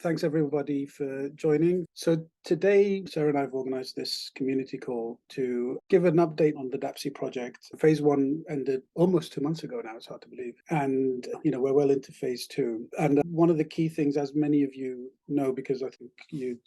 Thanks everybody for joining. So today, Sarah and I have organized this community call to give an update on the DAPSI project. Phase 1 ended almost 2 months ago now, it's hard to believe. And, we're well into phase 2. And one of the key things, as many of you know, because I think you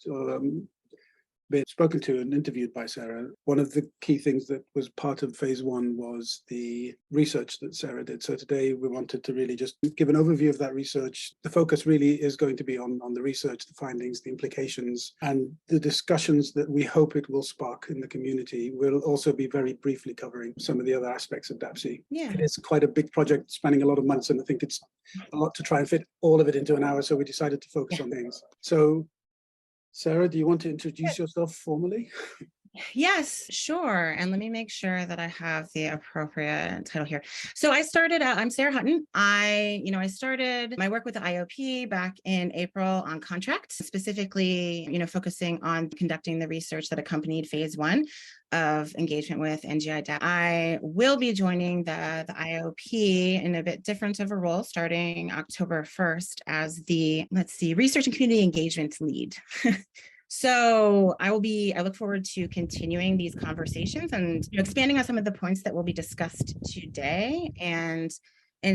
been spoken to and interviewed by Sarah, one of the key things that was part of phase 1 was the research that Sarah did. So today we wanted to really just give an overview of that research. The focus really is going to be on the research, the findings, the implications, and the discussions that we hope it will spark in the community. We'll also be very briefly covering some of the other aspects of DAPSI. Yeah. It's quite a big project spanning a lot of months, and I think it's a lot to try and fit all of it into an hour, so we decided to focus on things. So Sarah, do you want to introduce yourself formally? Yes, sure. And let me make sure that I have the appropriate title here. So I started out, I'm Sarah Hutton. I started my work with the IOP back in April on contract, specifically, focusing on conducting the research that accompanied phase 1 of engagement with NGI DAPSI. I will be joining the IOP in a bit different of a role starting October 1st as the, research and community engagement lead. So I look forward to continuing these conversations and expanding on some of the points that will be discussed today and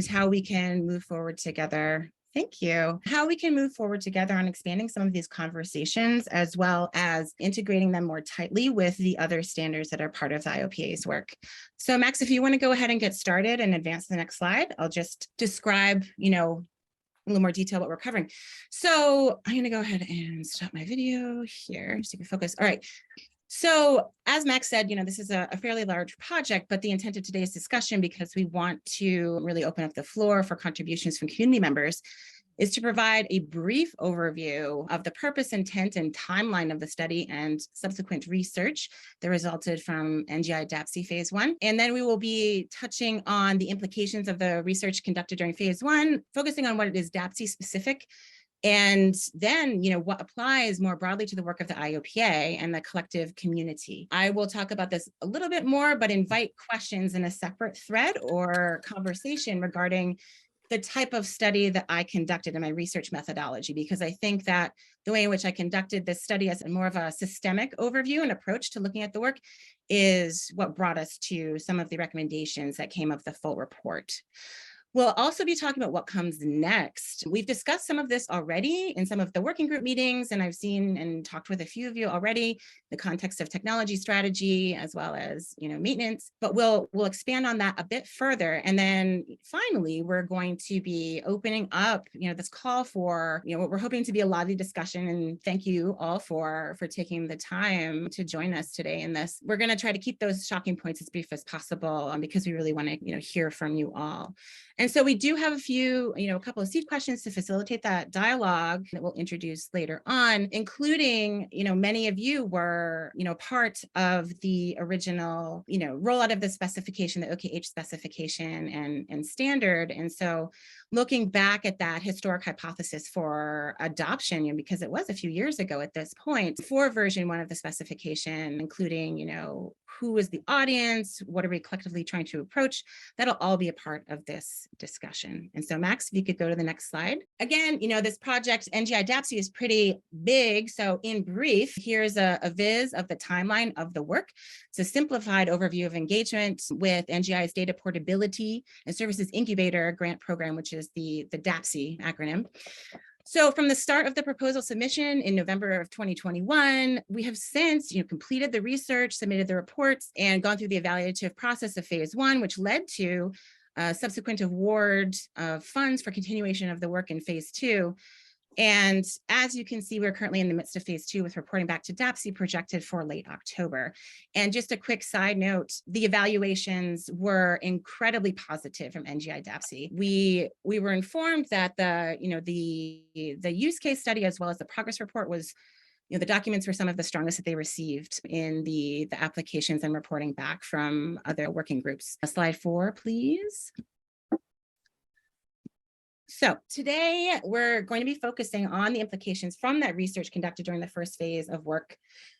how we can move forward together. Thank you. How we can move forward together on expanding some of these conversations, as well as integrating them more tightly with the other standards that are part of the IOPA's work. So Max, if you want to go ahead and get started and advance to the next slide, I'll just describe, a little more detail what we're covering. So I'm going to go ahead and stop my video here so you can focus. All right. So as Max said, this is a fairly large project, but the intent of today's discussion, because we want to really open up the floor for contributions from community members, is to provide a brief overview of the purpose, intent, and timeline of the study and subsequent research that resulted from NGI DAPSI Phase 1. And then we will be touching on the implications of the research conducted during Phase 1, focusing on what it is DAPSI specific, and then, what applies more broadly to the work of the IOPA and the collective community. I will talk about this a little bit more, but invite questions in a separate thread or conversation regarding the type of study that I conducted in my research methodology, because I think that the way in which I conducted this study as more of a systemic overview and approach to looking at the work is what brought us to some of the recommendations that came of the full report. We'll also be talking about what comes next. We've discussed some of this already in some of the working group meetings, and I've seen and talked with a few of you already, the context of technology strategy, as well as, maintenance, but we'll expand on that a bit further. And then finally, we're going to be opening up, this call for, what we're hoping to be a lively discussion. And thank you all for taking the time to join us today in this. We're going to try to keep those talking points as brief as possible because we really want to, hear from you all. And so we do have a couple of seed questions to facilitate that dialogue that we'll introduce later on, including, many of you were, part of the original, rollout of the specification, the OKH specification and standard. And so looking back at that historic hypothesis for adoption, because it was a few years ago at this point, for version 1 of the specification, including, who is the audience, what are we collectively trying to approach, that'll all be a part of this discussion. And so Max, if you could go to the next slide. Again, this project, NGI DAPSI, is pretty big. So in brief, here's a viz of the timeline of the work. It's a simplified overview of engagement with NGI's Data Portability and Services Incubator grant program, which is the DAPSI acronym. So from the start of the proposal submission in November of 2021, we have since completed the research, submitted the reports, and gone through the evaluative process of phase 1, which led to subsequent award of funds for continuation of the work in phase 2. And as you can see, we're currently in the midst of phase 2 with reporting back to DAPSI projected for late October. And just a quick side note, the evaluations were incredibly positive from NGI DAPSI. We were informed that the use case study as well as the progress report was, the documents were some of the strongest that they received in the applications and reporting back from other working groups. Slide 4, please. So today we're going to be focusing on the implications from that research conducted during the first phase of work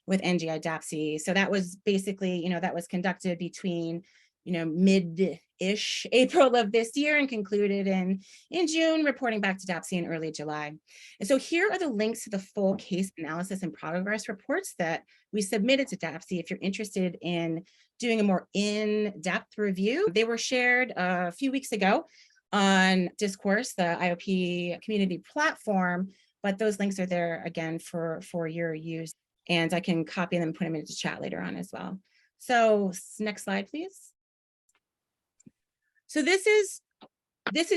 with NGI DAPSI. So that was basically, that was conducted between mid-ish April of this year and concluded in June, reporting back to DAPSI in early July. And so here are the links to the full case analysis and progress reports that we submitted to DAPSI if you're interested in doing a more in-depth review. They were shared a few weeks ago on Discourse, the IOP community platform, but those links are there again for your use. And I can copy them and put them into chat later on as well. So next slide, please. So this is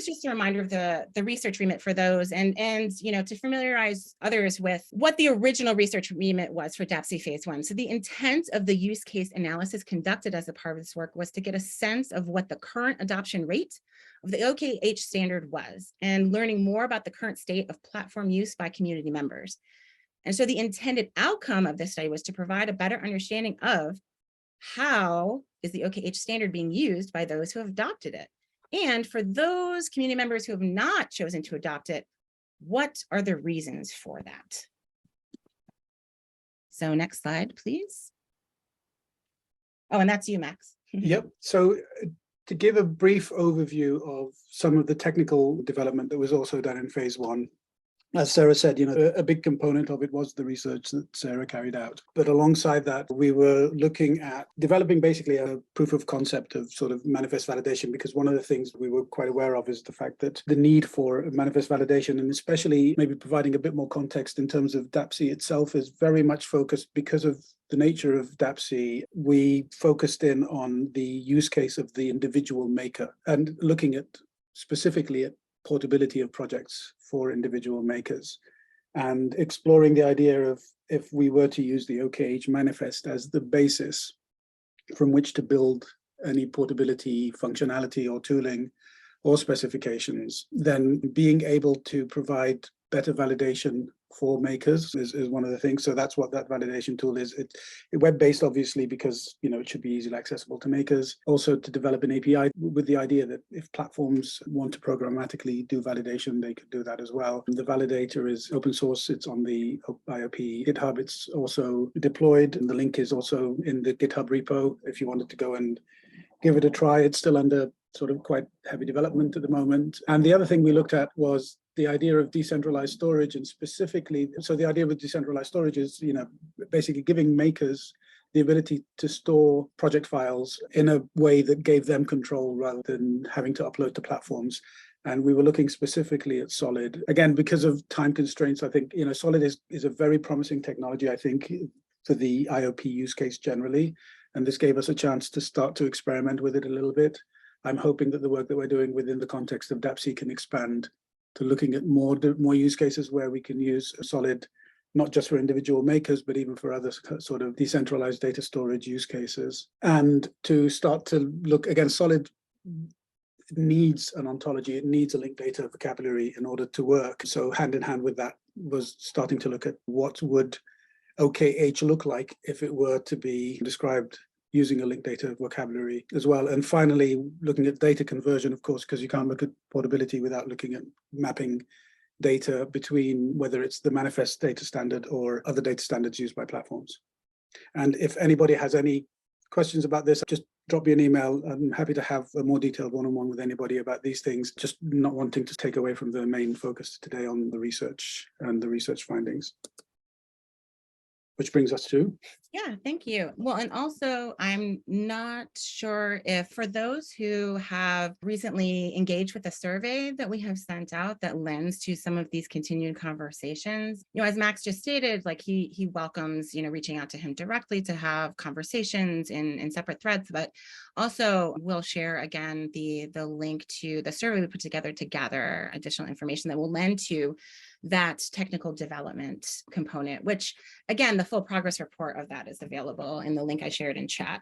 just a reminder of the research remit for those, and to familiarize others with what the original research remit was for DAPSI Phase 1. So the intent of the use case analysis conducted as a part of this work was to get a sense of what the current adoption rate of the OKH standard was, and learning more about the current state of platform use by community members. And so the intended outcome of this study was to provide a better understanding of how is the OKH standard being used by those who have adopted it? And for those community members who have not chosen to adopt it, what are the reasons for that? So next slide, please. Oh, and that's you, Max. Yep. So to give a brief overview of some of the technical development that was also done in Phase 1, as Sarah said, a big component of it was the research that Sarah carried out. But alongside that, we were looking at developing basically a proof of concept of sort of manifest validation, because one of the things we were quite aware of is the fact that the need for manifest validation, and especially maybe providing a bit more context in terms of DAPSI itself, is very much focused because of the nature of DAPSI. We focused in on the use case of the individual maker and looking at specifically at portability of projects for individual makers, and exploring the idea of if we were to use the OKH manifest as the basis from which to build any portability functionality or tooling or specifications, then being able to provide better validation for makers is one of the things. So that's what that validation tool is. It's web-based, obviously, because it should be easily accessible to makers. Also to develop an API with the idea that if platforms want to programmatically do validation, they could do that as well. And the validator is open source. It's on the IOP GitHub. It's also deployed, and the link is also in the GitHub repo if you wanted to go and give it a try. It's still under sort of quite heavy development at the moment. And the other thing we looked at was the idea of decentralized storage, and specifically, so the idea with decentralized storage is, basically giving makers the ability to store project files in a way that gave them control rather than having to upload to platforms. And we were looking specifically at Solid. Again, because of time constraints, I think, Solid is a very promising technology, I think, for the IOP use case generally. And this gave us a chance to start to experiment with it a little bit. I'm hoping that the work that we're doing within the context of DAPSI can expand to looking at more use cases where we can use Solid, not just for individual makers, but even for other sort of decentralized data storage use cases. And to start to look, again, Solid needs an ontology, it needs a linked data vocabulary in order to work. So hand in hand with that was starting to look at what would OKH look like if it were to be described using a linked data vocabulary as well. And finally, looking at data conversion, of course, because you can't look at portability without looking at mapping data between whether it's the manifest data standard or other data standards used by platforms. And if anybody has any questions about this, just drop me an email. I'm happy to have a more detailed one-on-one with anybody about these things, just not wanting to take away from the main focus today on the research and the research findings. Which brings us to. Yeah, thank you. Well, and also I'm not sure if for those who have recently engaged with a survey that we have sent out that lends to some of these continued conversations, as Max just stated, like he welcomes, reaching out to him directly to have conversations in separate threads, but also we'll share again the link to the survey we put together to gather additional information that will lend to that technical development component, which again, the full progress report of that is available in the link I shared in chat.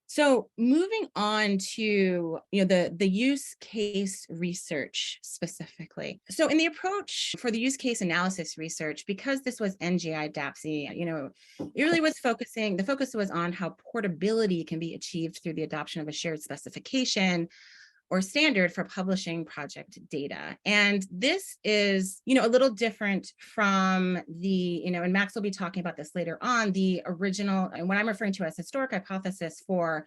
So moving on to the use case research specifically. So in the approach for the use case analysis research, because this was NGI DAPSI, it really was the focus was on how portability can be achieved through the adoption of a shared specification or standard for publishing project data. And this is, a little different from the, and Max will be talking about this later on, the original, and what I'm referring to as historic hypothesis for,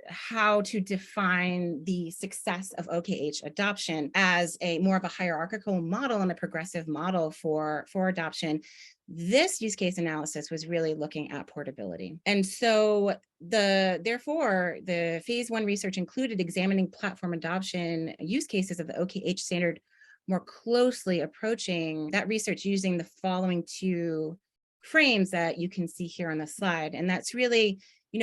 how to define the success of OKH adoption as a more of a hierarchical model and a progressive model for adoption. This use case analysis was really looking at portability. And so therefore, the phase 1 research included examining platform adoption use cases of the OKH standard more closely, approaching that research using the following 2 frames that you can see here on the slide. And that's really,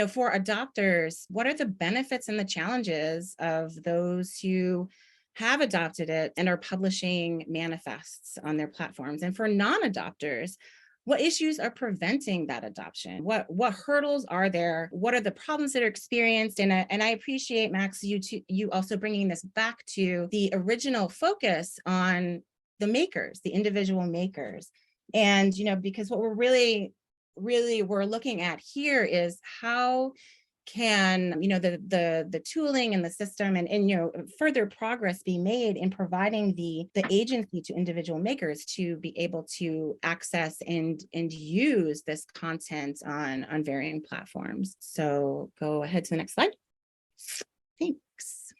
for adopters, what are the benefits and the challenges of those who have adopted it and are publishing manifests on their platforms? And for non-adopters, what issues are preventing that adoption? What hurdles are there? What are the problems that are experienced? And I appreciate, Max, you also bringing this back to the original focus on the makers, the individual makers. And, because what we're really we're looking at here is how can the tooling and the system and further progress be made in providing the agency to individual makers to be able to access and use this content on varying platforms. So go ahead to the next slide. Thanks.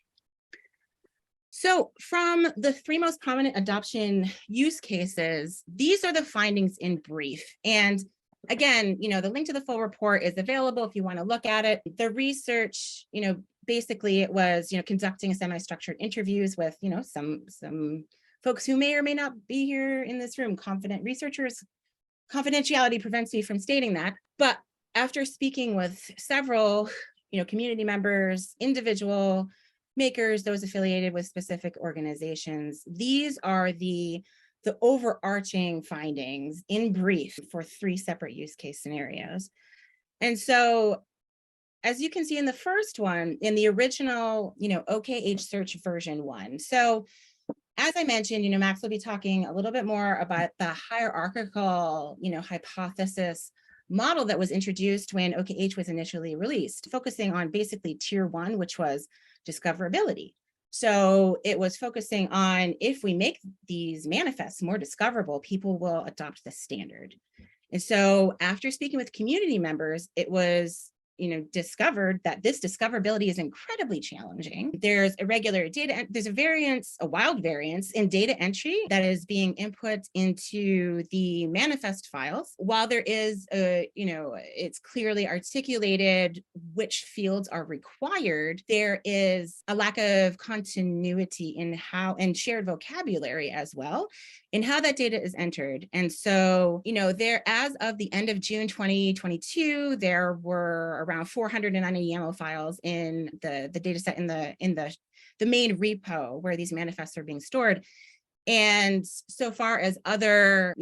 So from the 3 most prominent adoption use cases, these are the findings in brief. And again, the link to the full report is available if you want to look at it. The research, basically it was, conducting semi-structured interviews with, some folks who may or may not be here in this room, confident researchers. Confidentiality prevents me from stating that. But after speaking with several, community members, individual makers, those affiliated with specific organizations, these are the overarching findings in brief for 3 separate use case scenarios. And so, as you can see in the first one, in the original, OKH search version 1. So as I mentioned, Max will be talking a little bit more about the hierarchical, hypothesis model that was introduced when OKH was initially released, focusing on basically tier 1, which was discoverability. So it was focusing on, if we make these manifests more discoverable, people will adopt the standard. And so after speaking with community members, it was discovered that this discoverability is incredibly challenging. There's irregular data, there's a wild variance in data entry that is being input into the manifest files. While there is it's clearly articulated which fields are required, there is a lack of continuity in how, and shared vocabulary as well, in how that data is entered. And so, there, as of the end of June 2022, there were around 490 YAML files in the data set in the main repo where these manifests are being stored. And so far as other,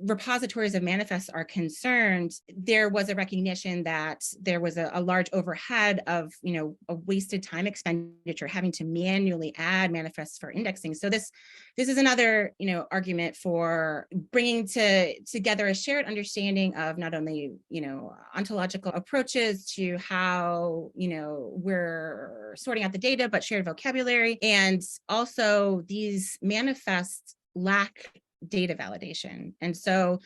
repositories of manifests are concerned, there was a recognition that there was a large overhead of, a wasted time expenditure having to manually add manifests for indexing. So this is another, argument for bringing together a shared understanding of not only, ontological approaches to how, we're sorting out the data, but shared vocabulary. And also these manifests lack data validation. And so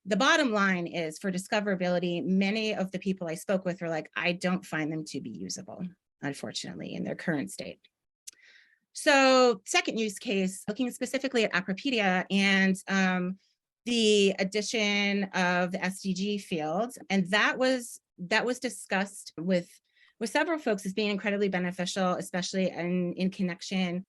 the bottom line is, for discoverability, many of the people I spoke with were like, I don't find them to be usable, unfortunately, in their current state. So second use case, looking specifically at Apropedia and the addition of the SDG field. And that was discussed with several folks as being incredibly beneficial, especially in connection,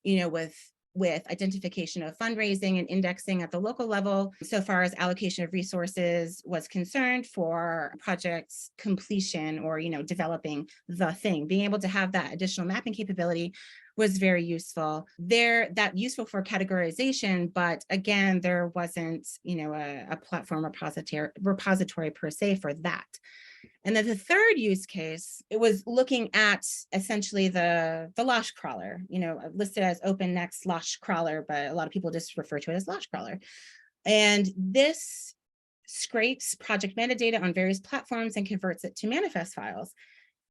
with identification of fundraising and indexing at the local level, so far as allocation of resources was concerned for projects completion or, developing the thing. Being able to have that additional mapping capability was very useful. That useful for categorization, but again, there wasn't, a platform repository per se for that. And then the third use case, it was looking at essentially the Losh crawler, listed as Open Next Losh crawler, but a lot of people just refer to it as Losh crawler. And this scrapes project metadata on various platforms and converts it to manifest files.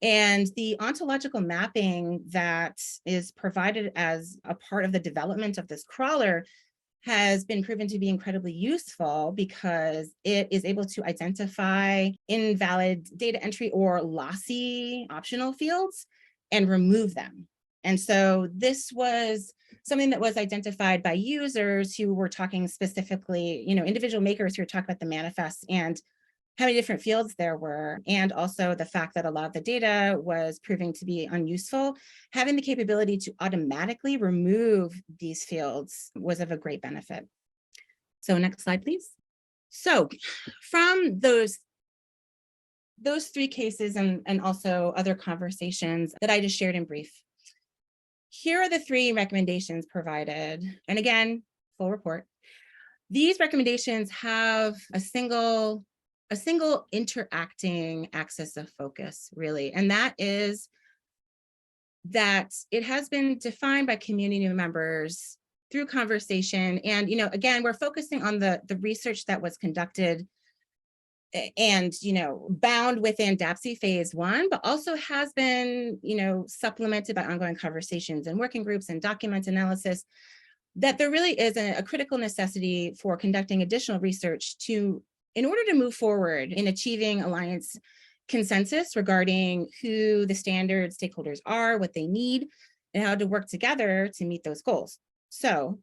And the ontological mapping that is provided as a part of the development of this crawler has been proven to be incredibly useful because it is able to identify invalid data entry or lossy optional fields and remove them. And so this was something that was identified by users who were talking specifically, individual makers who were talking about the manifest and how many different fields there were, and also the fact that a lot of the data was proving to be unuseful. Having the capability to automatically remove these fields was of a great benefit. So next slide, please. So from those three cases and also other conversations that I just shared in brief, here are the three recommendations provided. And again, full report. These recommendations have a single interacting axis of focus, really, and that is that it has been defined by community members through conversation. And again, we're focusing on the research that was conducted and bound within DAPSI Phase 1, but also has been supplemented by ongoing conversations and working groups and document analysis, that there really is a critical necessity for conducting additional research in order to move forward in achieving Alliance consensus regarding who the standard stakeholders are, what they need, and how to work together to meet those goals. So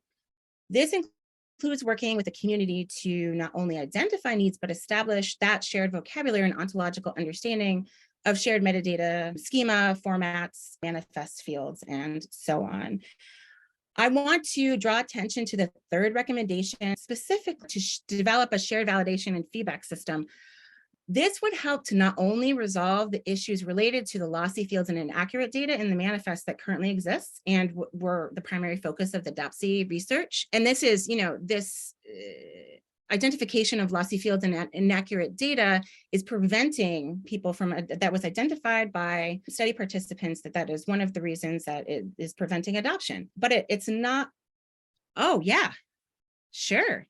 this includes working with the community to not only identify needs, but establish that shared vocabulary and ontological understanding of shared metadata, schema, formats, manifest fields, and so on. I want to draw attention to the third recommendation, specifically to develop a shared validation and feedback system. This would help to not only resolve the issues related to the lossy fields and inaccurate data in the manifest that currently exists and were the primary focus of the DAPSI research. And this is, this identification of lossy fields and inaccurate data is preventing people from, that was identified by study participants, that is one of the reasons that it is preventing adoption. But it's not, oh yeah, sure.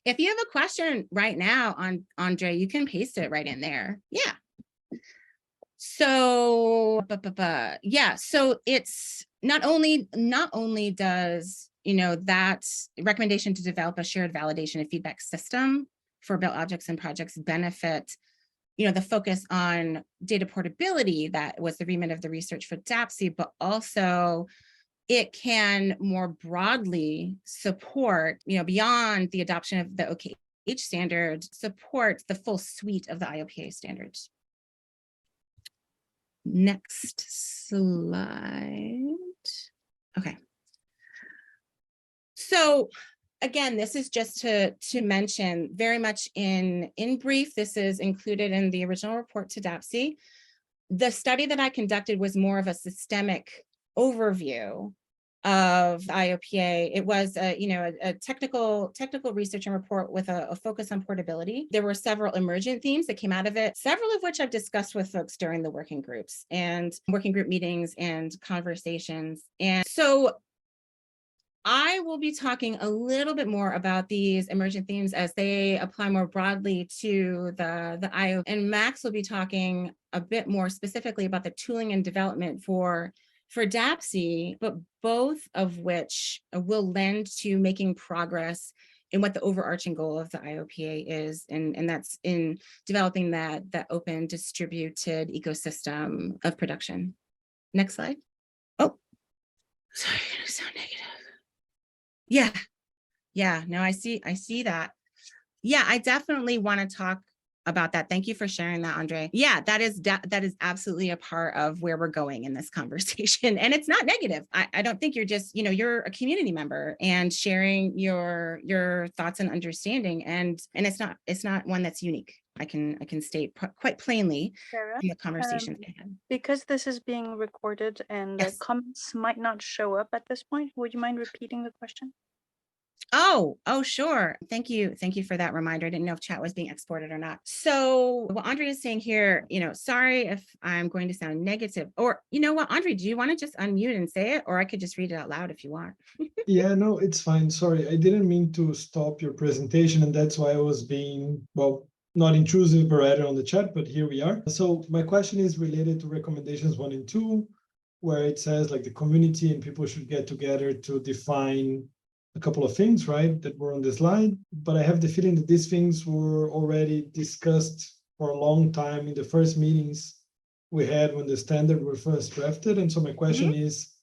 If you have a question right now on Andre, you can paste it right in there. Yeah. So, yeah, so it's not only does that recommendation to develop a shared validation and feedback system for built objects and projects benefit, the focus on data portability that was the remit of the research for DAPSI, but also it can more broadly support, beyond the adoption of the OKH standard, support the full suite of the IOPA standards. Next slide. Okay. So again, this is just to mention very much in brief, this is included in the original report to DAPSI. The study that I conducted was more of a systemic overview of the IOPA. It was a technical research and report with a focus on portability. There were several emergent themes that came out of it, several of which I've discussed with folks during the working groups and working group meetings and conversations. And so I will be talking a little bit more about these emergent themes as they apply more broadly to the IO, and Max will be talking a bit more specifically about the tooling and development for DAPSI, but both of which will lend to making progress in what the overarching goal of the IOPA is, and that's in developing that open distributed ecosystem of production. Next slide. Oh, sorry, I sound negative. Yeah, no, I see that. Yeah, I definitely want to talk about that. Thank you for sharing that, Andre. Yeah, that is absolutely a part of where we're going in this conversation. And it's not negative. I don't think you're just, you're a community member and sharing your thoughts and understanding. And it's not one that's unique. I can state quite plainly Sarah, in the conversations I had. Because this is being recorded and Yes. the comments might not show up at this point, would you mind repeating the question? Oh, sure. Thank you for that reminder. I didn't know if chat was being exported or not. So what Andre is saying here, sorry if I'm going to sound negative, or what, Andre, do you want to just unmute and say it, or I could just read it out loud if you want? Yeah, no, it's fine. Sorry, I didn't mean to stop your presentation, and that's why I was being, well, not intrusive or added on the chat, but here we are. So my question is related to recommendations 1 and 2, where it says like the community and people should get together to define a couple of things, right, that were on the slide. But I have the feeling that these things were already discussed for a long time in the first meetings we had when the standard were first drafted. And so my question is,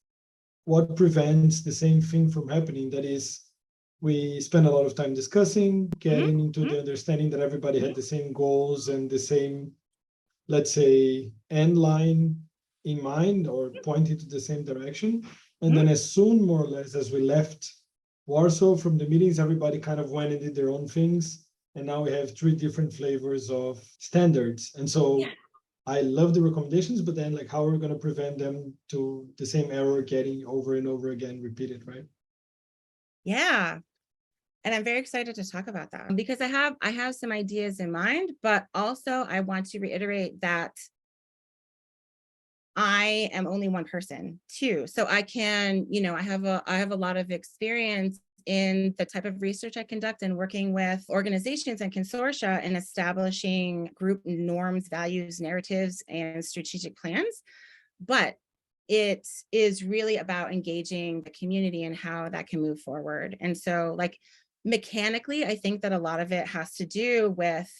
what prevents the same thing from happening? That is, we spend a lot of time discussing, getting into the understanding that everybody had the same goals and the same, let's say, end line in mind or pointing to the same direction. And then as soon, more or less, as we left Warsaw from the meetings, everybody kind of went and did their own things. And now we have 3 different flavors of standards. And so I love the recommendations, but then like how are we going to prevent them to the same error getting over and over again repeated, right? Yeah. And I'm very excited to talk about that because I have some ideas in mind, but also I want to reiterate that I am only one person too. So I can, I have a lot of experience in the type of research I conduct and working with organizations and consortia and establishing group norms, values, narratives, and strategic plans. But it is really about engaging the community and how that can move forward. And so like mechanically, I think that a lot of it has to do with,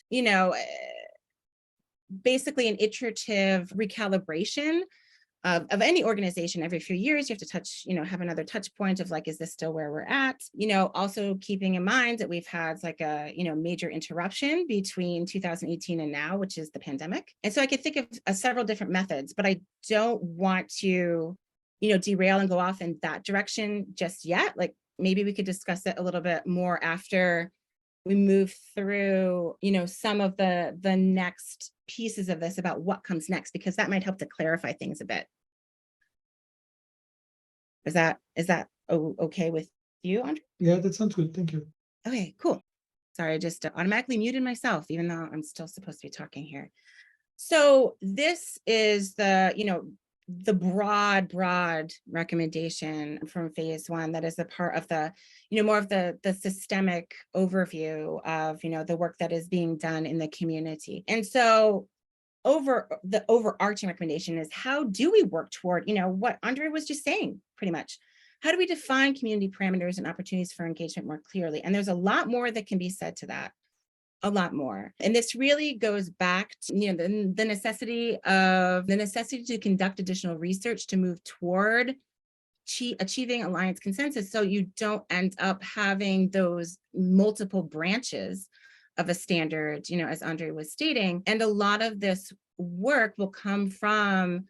basically an iterative recalibration of any organization. Every few years, you have to touch, have another touch point of like, is this still where we're at? Also keeping in mind that we've had like a, major interruption between 2018 and now, which is the pandemic. And so I could think of several different methods, but I don't want to, derail and go off in that direction just yet. Like maybe we could discuss it a little bit more after we move through, some of the next pieces of this about what comes next, because that might help to clarify things a bit. Is that okay with you, Andre? Yeah, that sounds good. Thank you. Okay, cool. Sorry, I just automatically muted myself, even though I'm still supposed to be talking here. So this is the broad recommendation from phase 1 that is a part of the, more of the systemic overview of, the work that is being done in the community. And so the overarching recommendation is, how do we work toward, what Andre was just saying, pretty much. How do we define community parameters and opportunities for engagement more clearly? And there's a lot more that can be said to that. A lot more. And this really goes back to, the necessity to conduct additional research to move toward achieving alliance consensus, so you don't end up having those multiple branches of a standard, as Andre was stating. And a lot of this work will come from,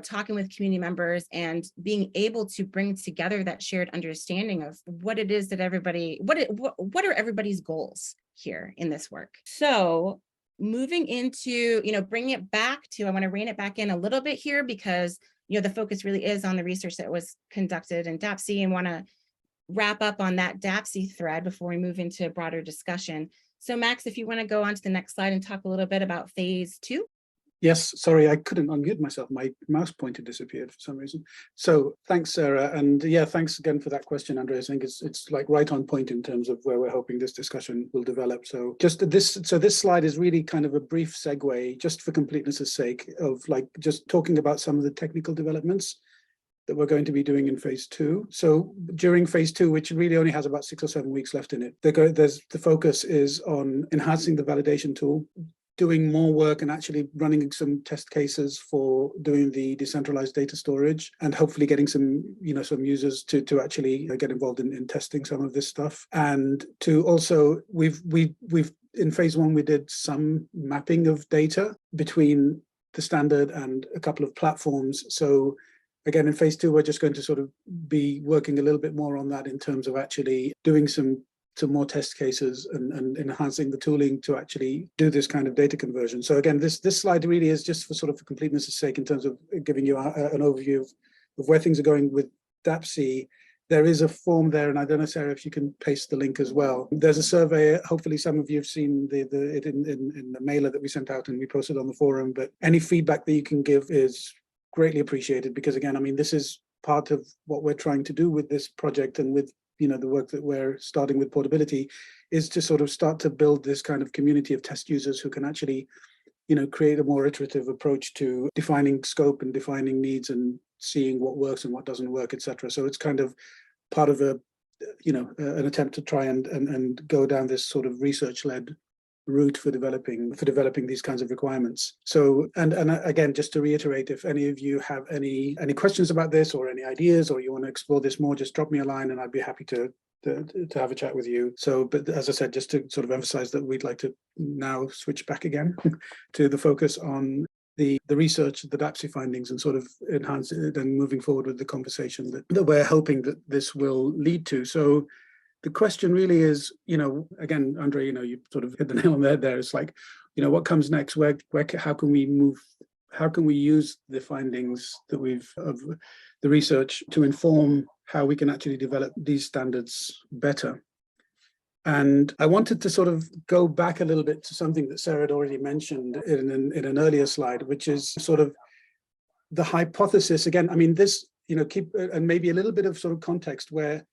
talking with community members and being able to bring together that shared understanding of what it is that what are everybody's goals here in this work. So moving into, bringing it back to, I want to rein it back in a little bit here because, the focus really is on the research that was conducted in DAPSI, and want to wrap up on that DAPSI thread before we move into a broader discussion. So Max, if you want to go on to the next slide and talk a little bit about phase 2. Yes, sorry, I couldn't unmute myself. My mouse pointer disappeared for some reason. So thanks, Sarah. And yeah, thanks again for that question, Andre. I think it's like right on point in terms of where we're hoping this discussion will develop. So this slide is really kind of a brief segue, just for completeness' sake, of like just talking about some of the technical developments that we're going to be doing in phase 2. So during phase 2, which really only has about 6 or 7 weeks left in it, the focus is on enhancing the validation tool, doing more work and actually running some test cases for doing the decentralized data storage, and hopefully getting some users to actually get involved in testing some of this stuff. And to also, we've in phase 1, we did some mapping of data between the standard and a couple of platforms. So again, in phase 2, we're just going to sort of be working a little bit more on that in terms of actually doing some more test cases and enhancing the tooling to actually do this kind of data conversion. So again, this slide really is just for sort of completeness' sake in terms of giving you an overview of where things are going with DAPSI. There is a form there, and I don't know, Sarah, if you can paste the link as well. There's a survey. Hopefully some of you have seen it in the mailer that we sent out and we posted on the forum, but any feedback that you can give is greatly appreciated, because again, I mean, this is part of what we're trying to do with this project and with the work that we're starting with Portability is to sort of start to build this kind of community of test users who can actually, create a more iterative approach to defining scope and defining needs and seeing what works and what doesn't work, etc. So it's kind of part of an attempt to try and go down this sort of research-led route for developing these kinds of requirements. So and again, just to reiterate, if any of you have any questions about this or any ideas, or you want to explore this more, just drop me a line and I'd be happy to have a chat with you. So, but as I said, just to sort of emphasize that we'd like to now switch back again to the focus on the research, the DAPSI findings, and sort of enhance it and moving forward with the conversation that we're hoping that this will lead to. So the question really is, again, Andre, you sort of hit the nail on the head there. It's like, what comes next? How can we move? How can we use the findings that of the research to inform how we can actually develop these standards better? And I wanted to sort of go back a little bit to something that Sarah had already mentioned in an earlier slide, which is sort of the hypothesis. Again, I mean, this, keep and maybe a little bit of sort of context where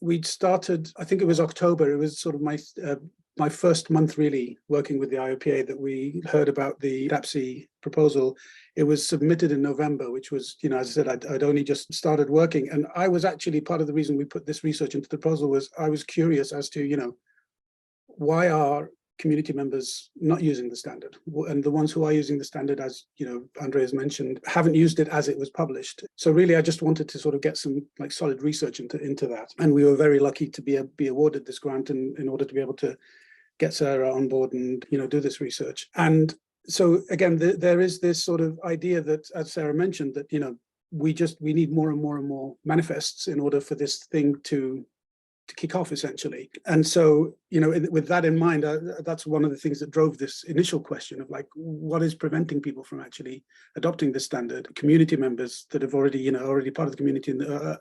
we'd started, I think it was October, it was sort of my first month really working with the IOPA that we heard about the DAPSI proposal. It was submitted in November, which was, as I said, I'd only just started working. And I was actually, part of the reason we put this research into the proposal was I was curious as to, why are community members not using the standard? And the ones who are using the standard, as Andre has mentioned, haven't used it as it was published. So really, I just wanted to sort of get some solid research into that. And we were very lucky to be awarded this grant in order to be able to get Sarah on board and do this research. And so again, there is this sort of idea that, as Sarah mentioned, that we need more and more and more manifests in order for this thing to kick off, essentially. And so with that in mind, that's one of the things that drove this initial question of what is preventing people from actually adopting the standard? Community members that have already part of the community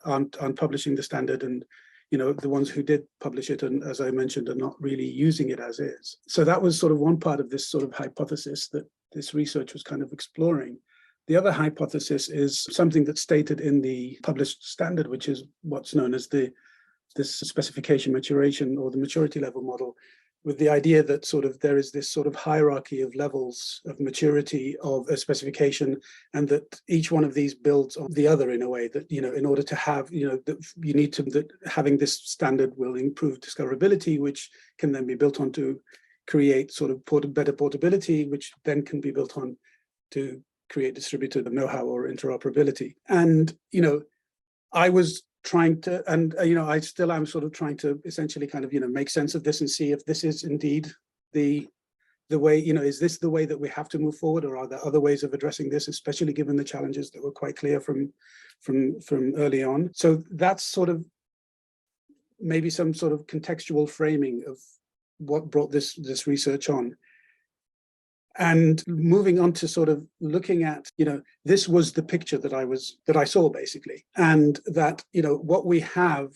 aren't publishing the standard, and the ones who did publish it, and as I mentioned, are not really using it as is. So that was sort of one part of this sort of hypothesis that this research was kind of exploring. The other hypothesis is something that's stated in the published standard, which is what's known as this specification maturation, or the maturity level model, with the idea that sort of there is this sort of hierarchy of levels of maturity of a specification, and that each one of these builds on the other in a way that, in order to have, that having this standard will improve discoverability, which can then be built on to create sort of better portability, which then can be built on to create distributed know-how or interoperability. And, I was trying to, and I still am sort of trying to essentially kind of make sense of this and see if this is indeed the way, is this the way that we have to move forward, or are there other ways of addressing this, especially given the challenges that were quite clear from early on. So that's sort of maybe some sort of contextual framing of what brought this research on. And moving on to sort of looking at, this was the picture that I saw basically. And that, what we have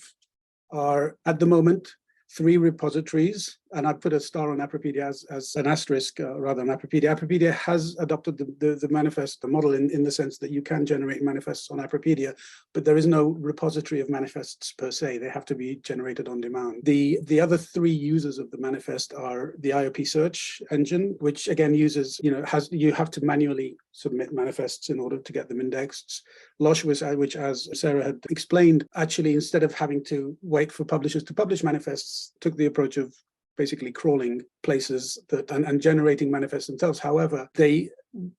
are at the moment 3 repositories, and I put a star on Apropedia as an asterisk rather than Apropedia. Apropedia has adopted the manifest, the model in the sense that you can generate manifests on Apropedia, but there is no repository of manifests per se. They have to be generated on demand. The other 3 users of the manifest are the IOP search engine, which again uses, you have to manually submit manifests in order to get them indexed. Losh, which as Sarah had explained, actually instead of having to wait for publishers to publish manifests, took the approach of basically crawling places and generating manifests themselves. However, they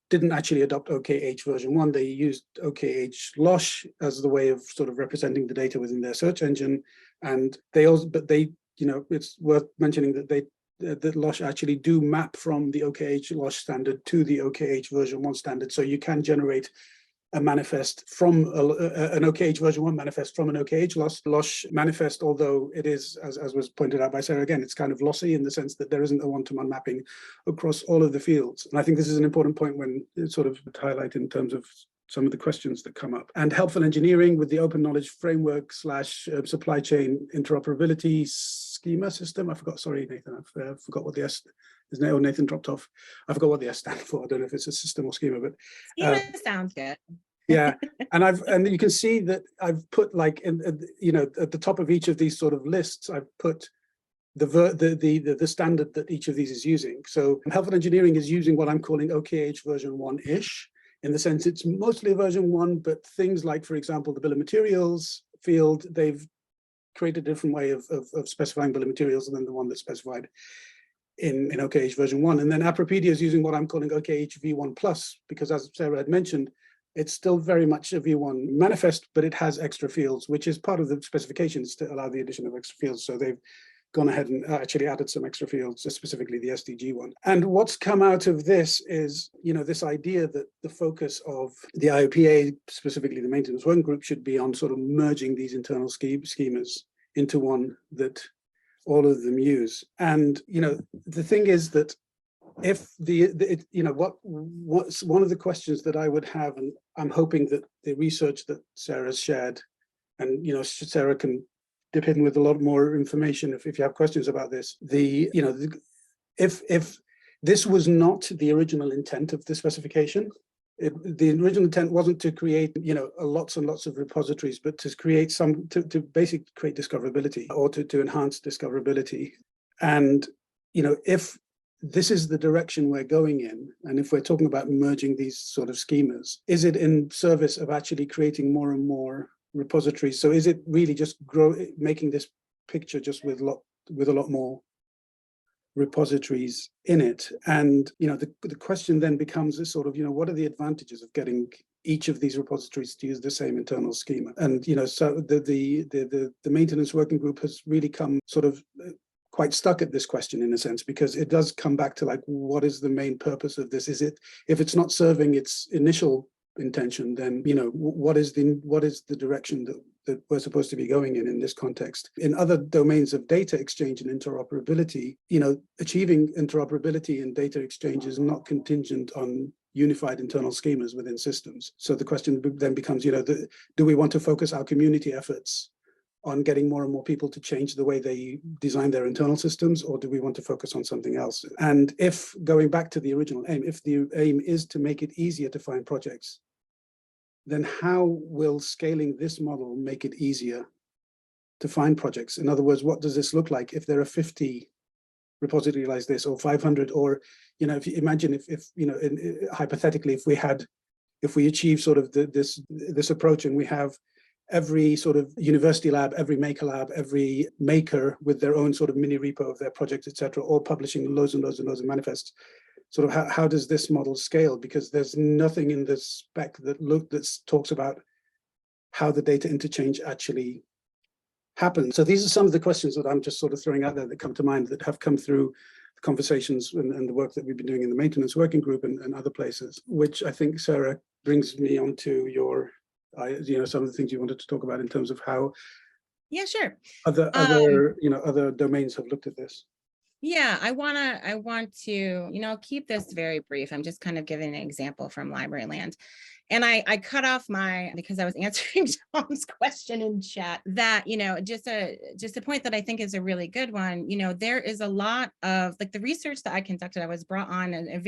didn't actually adopt OKH version 1. They used OKH Losh as the way of sort of representing the data within their search engine. And it's worth mentioning that that Losh actually do map from the OKH Losh standard to the OKH version 1 standard. So you can generate a manifest from an OKH version 1 manifest from an OKH Losh manifest, although it is, as was pointed out by Sarah again, it's kind of lossy in the sense that there isn't a one-to-one mapping across all of the fields. And I think this is an important point when it's sort of highlighted in terms of some of the questions that come up. And helpful engineering with the open knowledge framework / supply chain interoperability schema system. I forgot, sorry, Nathan, I forgot what the S is. Nathan dropped off. I forgot what the S stands for. I don't know if it's a system or schema, but schema sounds good. Yeah, and you can see that I've put like you know, at the top of each of these sort of lists, I've put the standard that each of these is using. So health and engineering is using what I'm calling OKH version 1-ish, in the sense it's mostly version 1, but things like, for example, the bill of materials field, they've created a different way of specifying bill of materials than the one that's specified in OKH version 1. And then Apropedia is using what I'm calling OKH v1+, because as Sarah had mentioned, it's still very much a v1 manifest, but it has extra fields, which is part of the specifications to allow the addition of extra fields. So they've gone ahead and actually added some extra fields, specifically the SDG one. And what's come out of this is, you know, this idea that the focus of the IOPA, specifically the maintenance working group, should be on sort of merging these internal schemas into one that all of them use. And, you know, the thing is that if you know, what's one of the questions that I would have, and I'm hoping that the research that Sarah's shared, and, you know, Sarah can dip in with a lot more information if you have questions about this. If this was not the original intent of the specification, the original intent wasn't to create, you know, lots and lots of repositories, but to create to basically create discoverability, or to enhance discoverability. And, you know, if this is the direction we're going in, and if we're talking about merging these sort of schemas, is it in service of actually creating more and more repositories? So is it really just making this picture just with a lot more repositories in it? And, you know, the question then becomes this sort of, you know, what are the advantages of getting each of these repositories to use the same internal schema? And, you know, so the maintenance working group has really come sort of quite stuck at this question, in a sense, because it does come back to, like, what is the main purpose of this? Is it, if it's not serving its initial intention, then, you know, what is the direction that we're supposed to be going in this context? In other domains of data exchange and interoperability, you know, achieving interoperability and data exchange is not contingent on unified internal schemas within systems. So the question then becomes, you know, do we want to focus our community efforts on getting more and more people to change the way they design their internal systems, or do we want to focus on something else? And if, going back to the original aim, if the aim is to make it easier to find projects, then how will scaling this model make it easier to find projects? In other words, what does this look like if there are 50 repositories like this, or 500, or, you know, if you imagine if you know, hypothetically, if we achieve sort of this approach, and we have every sort of university lab, every maker lab, every maker with their own sort of mini repo of their projects, etc., all publishing loads and loads and loads of manifests. Sort of how does this model scale? Because there's nothing in the spec that talks about how the data interchange actually happens. So these are some of the questions that I'm just sort of throwing out there that come to mind, that have come through the conversations and the work that we've been doing in the maintenance working group and other places, which I think, Sarah, brings me on to your you know, some of the things you wanted to talk about in terms of how sure, other you know, other domains have looked at this. Yeah, I want to, you know, keep this very brief. I'm just kind of giving an example from Library Land. And I cut off because I was answering Tom's question in chat, that, you know, just a point that I think is a really good one. You know, there is a lot of, like, the research that I conducted, I was brought on a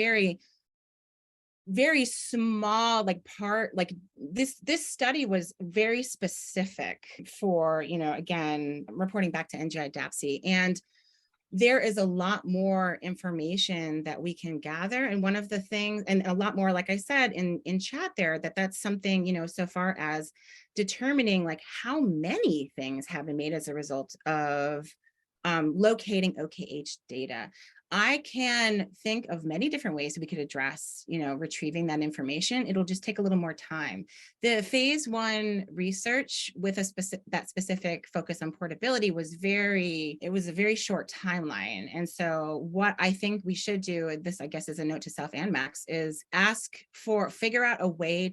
very small, like, part, like this study was very specific for, you know, again, reporting back to NGI DAPSI, and there is a lot more information that we can gather. And one of the things, and a lot more, like I said in chat there, that's something, you know, so far as determining, like, how many things have been made as a result of locating OKH data. I can think of many different ways that we could address, you know, retrieving that information. It'll just take a little more time. The phase 1 research with that specific focus on portability was it was a very short timeline. And so what I think we should do, this I guess is a note to self and Max, is figure out a way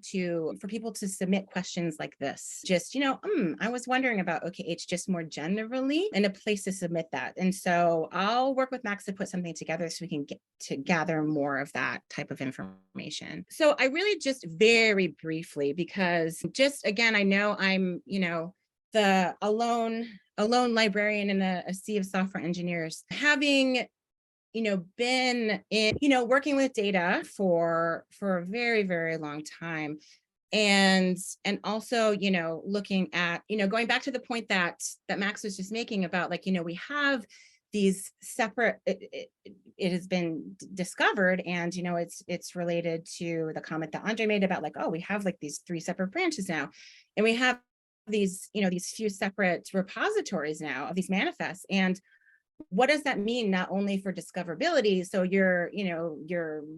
for people to submit questions like this. Just, you know, I was wondering about OKH just more generally, and a place to submit that. And so I'll work with Max to put something together so we can get to gather more of that type of information. So I really just very briefly, because just, again, I know I'm, you know, the alone librarian in a sea of software engineers, having, you know, been in, you know, working with data for a very, very long time. And also, looking at, going back to the point that Max was just making about, like, we have these separate, it has been discovered, and it's related to the comment that Andre made about, like, oh, we have like these 3 separate branches now, and we have these these few separate repositories now of these manifests. And what does that mean, not only for discoverability? So you're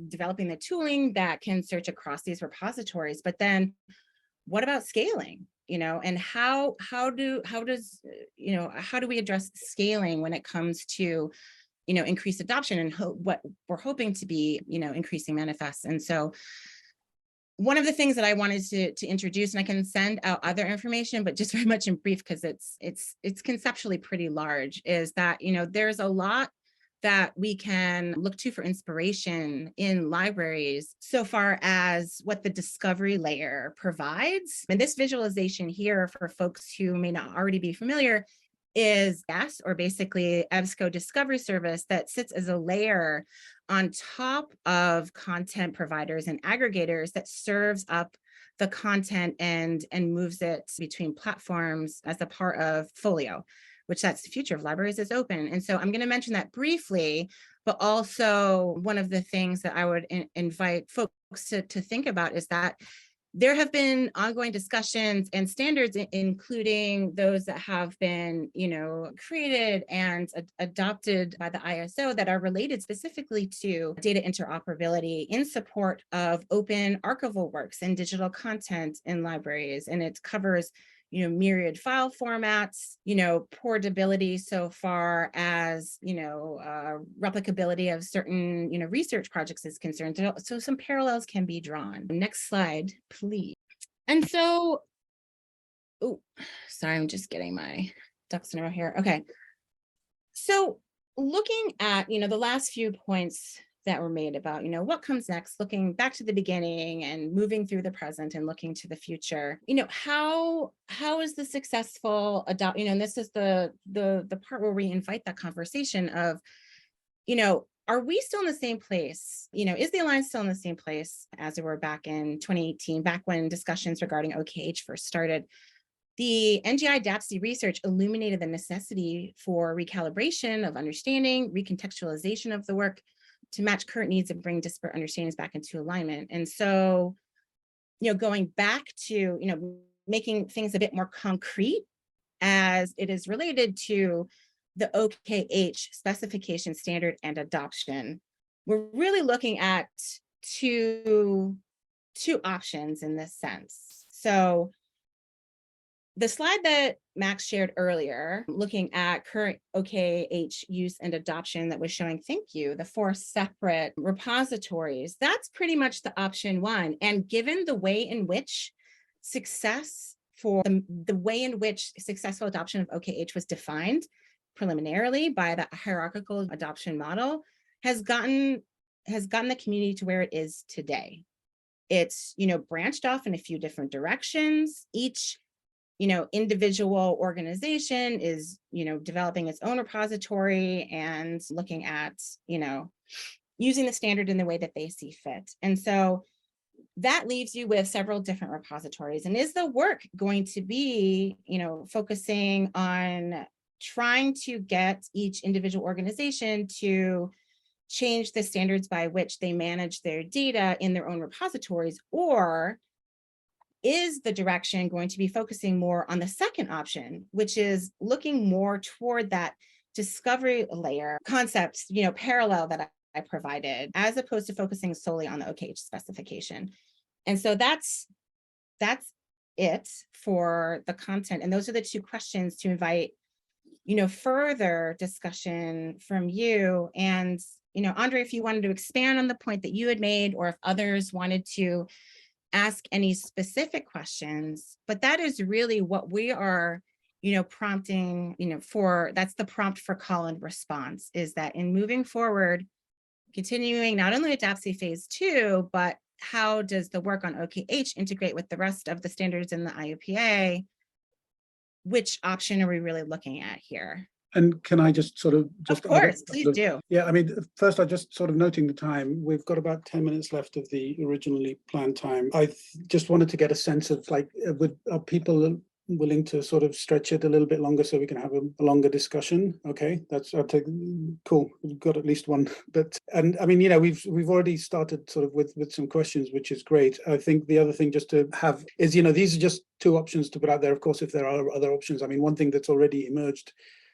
developing the tooling that can search across these repositories, but then what about scaling? And how do we address scaling when it comes to increased adoption and what we're hoping to be increasing manifests? And so one of the things that I wanted to introduce, and I can send out other information, but just very much in brief, because it's conceptually pretty large, is that there's a lot that we can look to for inspiration in libraries so far as what the discovery layer provides. And this visualization here, for folks who may not already be familiar, is DAS, or basically EBSCO Discovery Service, that sits as a layer on top of content providers and aggregators that serves up the content and moves it between platforms as a part of Folio, which that's the future of libraries is open. And so I'm going to mention that briefly, but also one of the things that I would invite folks to think about is that there have been ongoing discussions and standards, including those that have been, created and adopted by the ISO, that are related specifically to data interoperability in support of open archival works and digital content in libraries. And it covers myriad file formats, portability so far as, replicability of certain, research projects is concerned. So some parallels can be drawn. Next slide, please. And so, sorry, I'm just getting my ducks in a row here. Okay. So looking at, the last few points that were made about, what comes next, looking back to the beginning and moving through the present and looking to the future, how is the successful and this is the part where we invite that conversation of, are we still in the same place? Is the Alliance still in the same place as we were back in 2018, back when discussions regarding OKH first started? The NGI DAPSI research illuminated the necessity for recalibration of understanding, recontextualization of the work, to match current needs and bring disparate understandings back into alignment. And so, going back to, making things a bit more concrete as it is related to the OKH specification, standard, and adoption, we're really looking at two options in this sense. So the slide that Max shared earlier, looking at current OKH use and adoption, that was showing, thank you, the 4 separate repositories, that's pretty much the option 1. And given the way in which successful adoption of OKH was defined preliminarily by the hierarchical adoption model, has gotten the community to where it is today. It's, branched off in a few different directions. Each individual organization is, developing its own repository and looking at, using the standard in the way that they see fit. And so that leaves you with several different repositories. And is the work going to be, focusing on trying to get each individual organization to change the standards by which they manage their data in their own repositories? Or is the direction going to be focusing more on the second option, which is looking more toward that discovery layer concepts, parallel that I provided, as opposed to focusing solely on the OKH specification? And so that's it for the content. And those are the 2 questions to invite, further discussion from you. And, Andre, if you wanted to expand on the point that you had made, or if others wanted to ask any specific questions, but that is really what we are, prompting, for. That's the prompt for call and response, is that in moving forward, continuing not only at DAPSI Phase 2, but how does the work on OKH integrate with the rest of the standards in the IUPA? Which option are we really looking at here? And can I just sort of Of course, please do. Yeah, I mean, first, I just sort of noting the time. We've got about 10 minutes left of the originally planned time. Just wanted to get a sense of like, are people willing to sort of stretch it a little bit longer so we can have a longer discussion? Okay, I'll take, cool. We've got at least one, and I mean, you know, we've already started sort of with some questions, which is great. I think the other thing just to have is, you know, these are just two options to put out there. Of course, if there are other options, I mean, one thing that's already emerged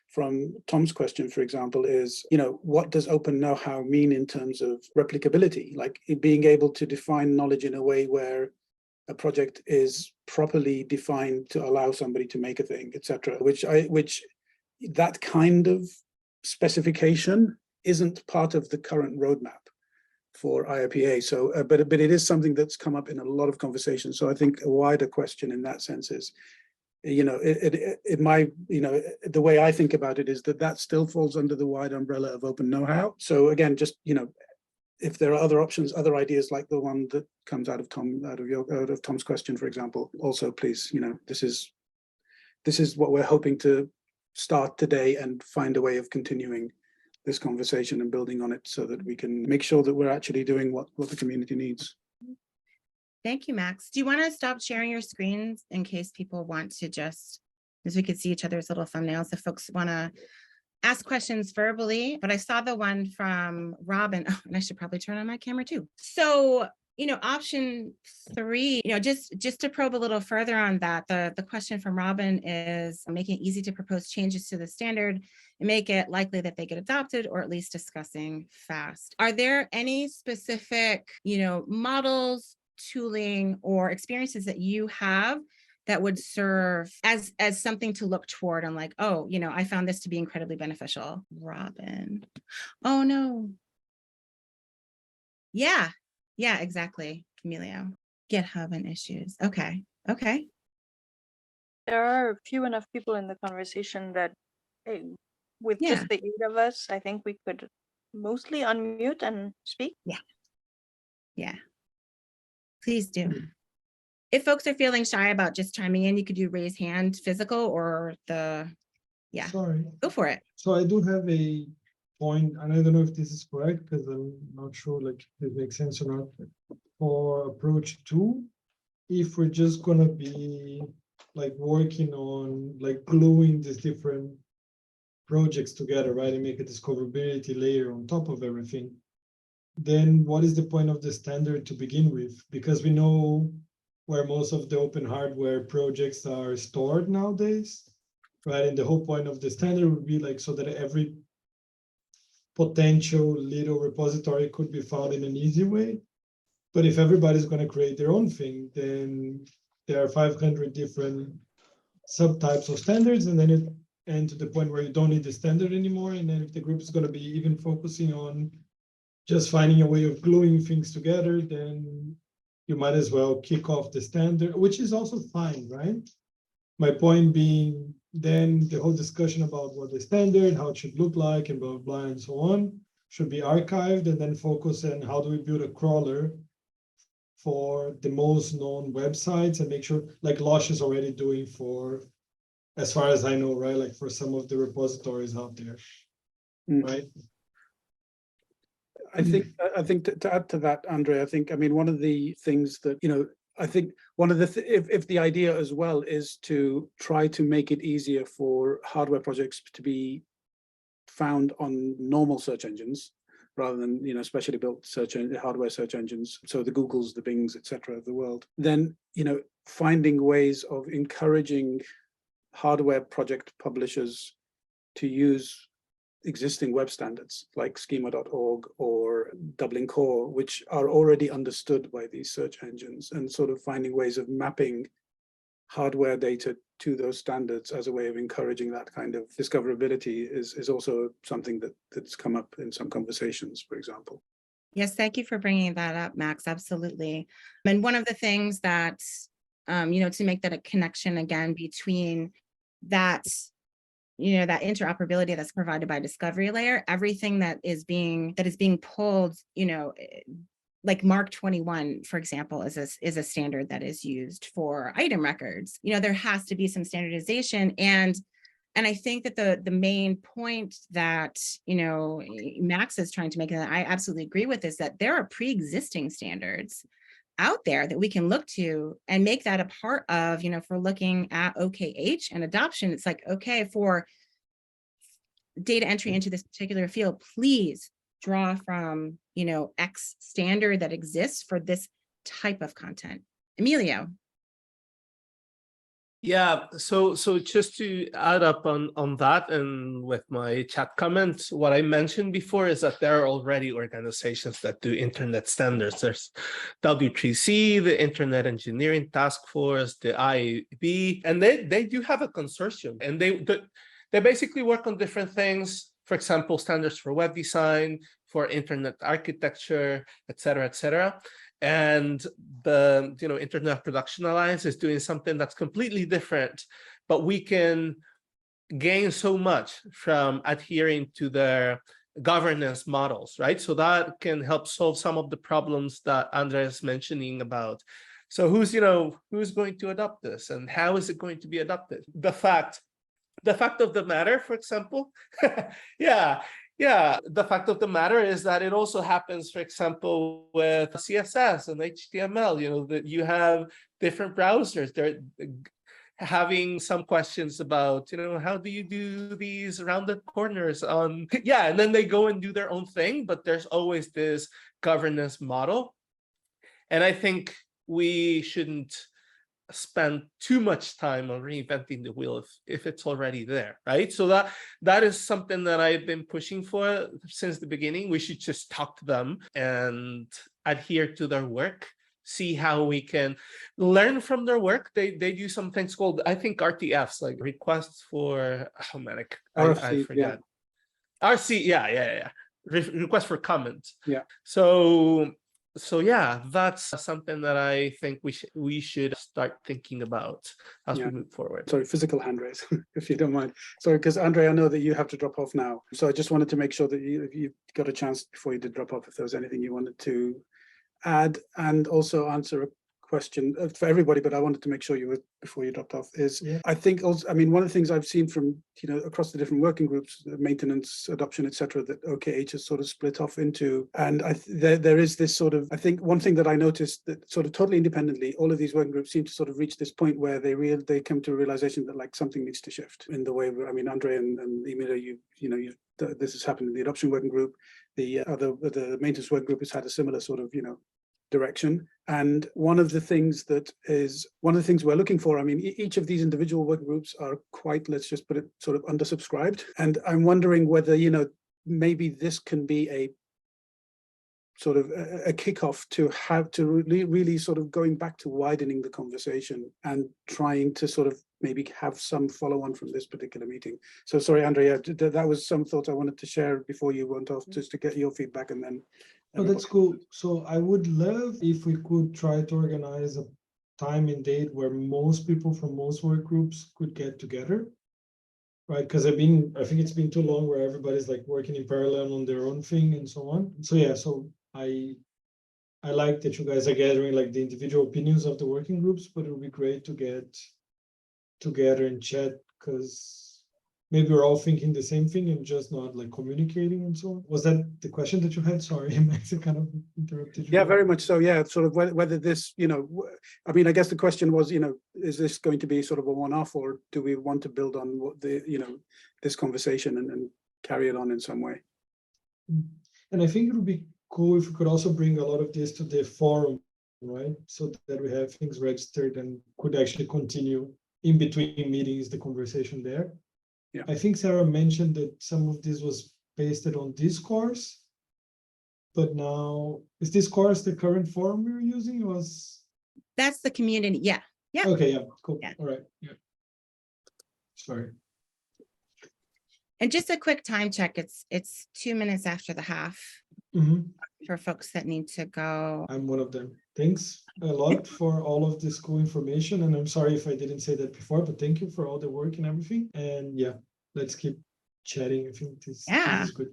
from Tom's question, for example, is, you know, what does open know-how mean in terms of replicability? Like being able to define knowledge in a way where a project is properly defined to allow somebody to make a thing, etc. Which that kind of specification isn't part of the current roadmap for IOPA. So, but it is something that's come up in a lot of conversations. So I think a wider question in that sense is, you know, it might, you know, the way I think about it is that still falls under the wide umbrella of open know-how. So again, just, you know, if there are other options, other ideas like the one that comes out of Tom's question, for example, also please, you know, this is what we're hoping to start today and find a way of continuing this conversation and building on it so that we can make sure that we're actually doing what the community needs. Thank you, Max. Do you want to stop sharing your screens in case people want to just, as we could see each other's little thumbnails, if folks want to ask questions verbally? But I saw the one from Robin. Oh, and I should probably turn on my camera too. So, you know, option 3, you know, just to probe a little further on that, the question from Robin is making it easy to propose changes to the standard and make it likely that they get adopted, or at least discussing fast. Are there any specific, you know, models, tooling, or experiences that you have that would serve as something to look toward on, like, oh, you know, I found this to be incredibly beneficial? Robin. Oh no. Yeah, exactly, Emilio. GitHub and issues. Okay. There are few enough people in the conversation that, hey, with just the 8 of us, I think we could mostly unmute and speak. Yeah. Please do. If folks are feeling shy about just chiming in, you could do raise hand physical or Sorry. Go for it. So I do have a point, and I don't know if this is correct because I'm not sure like if it makes sense or not. For approach 2, if we're just gonna be like working on like gluing these different projects together, right, and make a discoverability layer on top of everything, then what is the point of the standard to begin with? Because we know where most of the open hardware projects are stored nowadays, right? And the whole point of the standard would be like so that every potential little repository could be found in an easy way. But if everybody's going to create their own thing, then there are 500 different subtypes of standards, and then it ends to the point where you don't need the standard anymore. And then if the group is going to be even focusing on just finding a way of gluing things together, then you might as well kick off the standard, which is also fine, right? My point being, then the whole discussion about what the standard, how it should look like, and blah, blah, blah, and so on, should be archived, and then focus on how do we build a crawler for the most known websites and make sure, like Losh is already doing for, as far as I know, right, like for some of the repositories out there, right? I think to add to that, Andre, I mean, one of the things that, you know, I think one of the, if the idea as well is to try to make it easier for hardware projects to be found on normal search engines rather than, you know, specially built hardware search engines, so the Googles, the Bings, etc. of the world, then, you know, finding ways of encouraging hardware project publishers to use existing web standards like schema.org or Dublin Core, which are already understood by these search engines, and sort of finding ways of mapping hardware data to those standards as a way of encouraging that kind of discoverability is also something that's come up in some conversations, for example. Yes, thank you for bringing that up, Max. Absolutely. And one of the things that, you know, to make that a connection again between that, you know, that interoperability that's provided by discovery layer, everything that is being pulled, you know, like Mark 21, for example, is a standard that is used for item records. You know, there has to be some standardization. And And I think that the main point that, Max is trying to make, and I absolutely agree with, is that there are pre-existing standards out there that we can look to and make that a part of, if we're looking at OKH and adoption, it's like, okay, for data entry into this particular field, please draw from, X standard that exists for this type of content. Emilio. Yeah, so just to add up on that, and with my chat comments, what I mentioned before is that there are already organizations that do internet standards. There's W3C, the Internet Engineering Task Force, the IAB, and they do have a consortium, and they basically work on different things. For example, standards for web design, for internet architecture, et cetera, et cetera. And the Internet Production Alliance is doing something that's completely different, but we can gain so much from adhering to their governance models, right? So that can help solve some of the problems that Andrea is mentioning about. So who's going to adopt this, and how is it going to be adopted? The fact of the matter, for example, yeah, the fact of the matter is that it also happens, for example, with CSS and HTML, that you have different browsers. They're having some questions about, how do you do these rounded corners on, and then they go and do their own thing, but there's always this governance model. And I think we shouldn't spend too much time on reinventing the wheel if it's already there, right? So that is something that I've been pushing for since the beginning. We should just talk to them and adhere to their work, see how we can learn from their work. They do some things called, I think, RTFs, like requests for, oh man, I forget. Yeah. RC, yeah. Request for comment. Yeah. So yeah, that's something that I think we should start thinking about as we move forward. Sorry, physical hand raise, if you don't mind. Sorry, because Andrea, I know that you have to drop off now. So I just wanted to make sure that you got a chance before you did drop off, if there was anything you wanted to add, and also answer a question for everybody, but I wanted to make sure you were, before you dropped off, is I think also, one of the things I've seen from, across the different working groups, maintenance, adoption, etc., that OKH is sort of split off into, and there is this sort of, I think one thing that I noticed that sort of totally independently, all of these working groups seem to sort of reach this point where they come to a realization that like something needs to shift in the way, Andre and Emilia, this has happened in the adoption working group. The maintenance working group has had a similar sort of, direction. And one of the things we're looking for, each of these individual working groups are quite, let's just put it, sort of undersubscribed. And I'm wondering whether, maybe this can be a sort of a kickoff to have to really sort of going back to widening the conversation and trying to sort of maybe have some follow on from this particular meeting. So sorry, Andrea, that was some thoughts I wanted to share before you went off, just to get your feedback, and then. Oh, that's cool. So I would love if we could try to organize a time and date where most people from most work groups could get together, right? Because I think it's been too long where everybody's like working in parallel on their own thing and so on. So yeah, so I like that you guys are gathering like the individual opinions of the working groups, but it would be great to get together and chat, because maybe we're all thinking the same thing and just not like communicating and so on. Was that the question that you had? Sorry, Max, I kind of interrupted you. Yeah, very much so. Yeah, sort of whether this, I guess the question was, is this going to be sort of a one-off, or do we want to build on what this conversation and carry it on in some way? And I think it would be cool if we could also bring a lot of this to the forum, right? So that we have things registered and could actually continue in between meetings, the conversation there. Yeah. I think Sarah mentioned that some of this was pasted on Discourse, but now is Discourse the current forum we're using? That's the community. Yeah. Okay. Yeah. Cool. Yeah. All right. Yeah. Sorry. And just a quick time check. It's 2 minutes after the half. For folks that need to go. I'm one of them. Thanks a lot for all of this cool information. And I'm sorry if I didn't say that before, but thank you for all the work and everything. And yeah, let's keep chatting. I think this is good.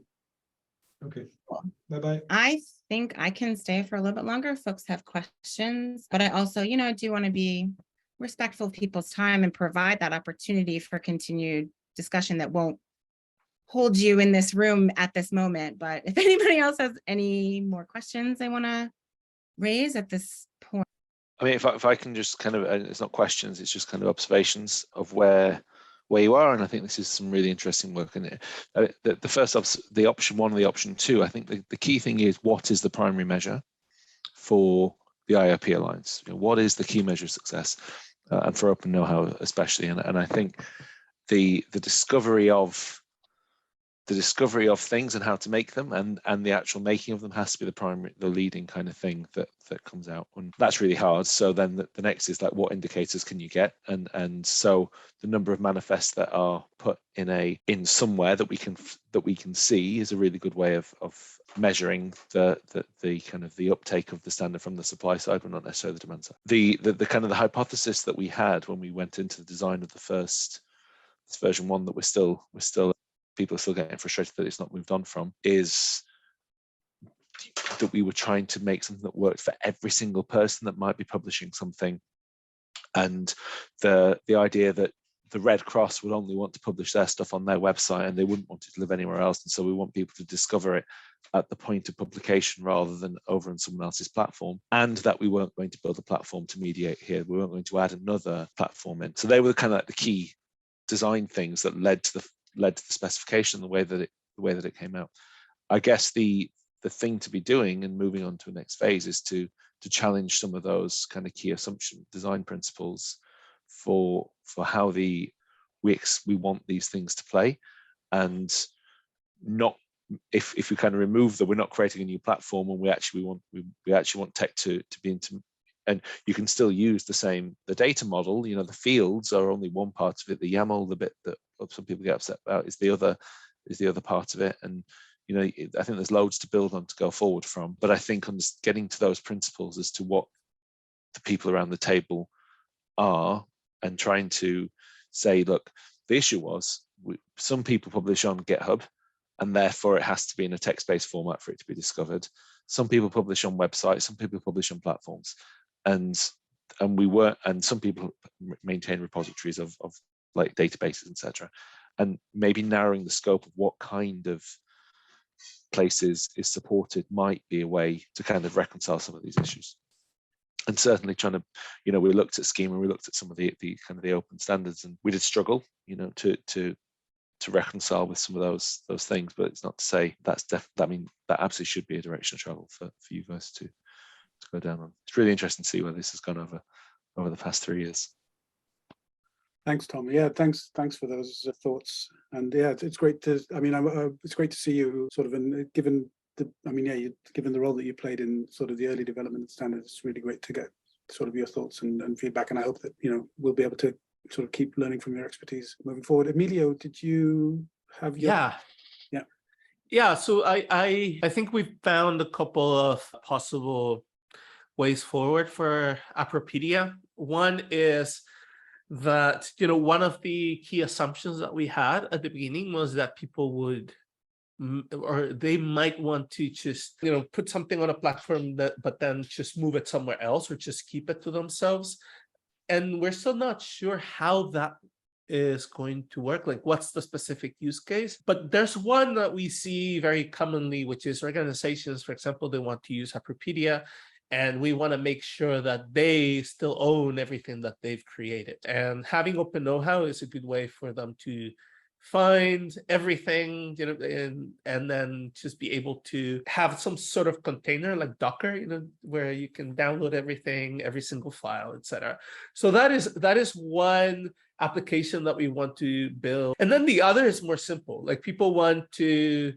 Okay. Cool. Bye-bye. I think I can stay for a little bit longer if folks have questions, but I also, I do want to be respectful of people's time and provide that opportunity for continued discussion that won't hold you in this room at this moment. But if anybody else has any more questions they want to raise at this point. I mean, if I can just kind of, it's not questions, it's just kind of observations of where you are, and I think this is some really interesting work in it. The first, the option 1 and the option 2, I think the key thing is, what is the primary measure for the IOP Alliance? You know, what is the key measure of success, and for open know-how especially? And I think the discovery of things and how to make them, and the actual making of them has to be the leading kind of thing that comes out, and that's really hard. So then the next is like, what indicators can you get, and so the number of manifests that are put in somewhere that we can see is a really good way of measuring the kind of the uptake of the standard from the supply side, but not necessarily the demand side. The kind of the hypothesis that we had when we went into the design of the first version 1 that we're still people are still getting frustrated that it's not moved on from, is that we were trying to make something that worked for every single person that might be publishing something. And the idea that the Red Cross would only want to publish their stuff on their website and they wouldn't want it to live anywhere else. And so we want people to discover it at the point of publication rather than over on someone else's platform. And that we weren't going to build a platform to mediate here. We weren't going to add another platform in. So they were kind of like the key design things that led to the specification, the way that it came out. I guess the thing to be doing and moving on to the next phase is to challenge some of those kind of key assumption design principles for how we want these things to play, and not if we kind of remove that we're not creating a new platform, and we actually want tech to be into. And you can still use the data model. You know, the fields are only one part of it. The YAML, the bit that some people get upset about, is the other part of it. And you know, I think there's loads to build on to go forward from. But I think on getting to those principles as to what the people around the table are, and trying to say, look, the issue was some people publish on GitHub, and therefore it has to be in a text-based format for it to be discovered. Some people publish on websites, some people publish on platforms. And some people maintain repositories of like databases, etc. And maybe narrowing the scope of what kind of places is supported might be a way to kind of reconcile some of these issues. And certainly trying to, you know, we looked at Schema, we looked at some of the kind of the open standards, and we did struggle, you know, to reconcile with some of those things. But it's not to say that absolutely should be a direction of travel for you guys to go down on. It's really interesting to see where this has gone over the past 3 years. Thanks, Tom. Yeah, thanks for those thoughts. And yeah, it's great to. I mean, it's great to see you sort of given the role that you played in sort of the early development of standards. It's really great to get sort of your thoughts and feedback. And I hope that, you know, we'll be able to sort of keep learning from your expertise moving forward. Emilio, did you have your? Yeah. So I think we've found a couple of possible ways forward for Apropedia. One is that, you know, one of the key assumptions that we had at the beginning was that people would, or they might want to just, you know, put something on a platform but then just move it somewhere else, or just keep it to themselves. And we're still not sure how that is going to work, like what's the specific use case. But there's one that we see very commonly, which is organizations, for example, they want to use Apropedia, and we want to make sure that they still own everything that they've created. And having open know-how is a good way for them to find everything, you know, and then just be able to have some sort of container like Docker, you know, where you can download everything, every single file, etc. So that is one application that we want to build. And then the other is more simple. Like, people want to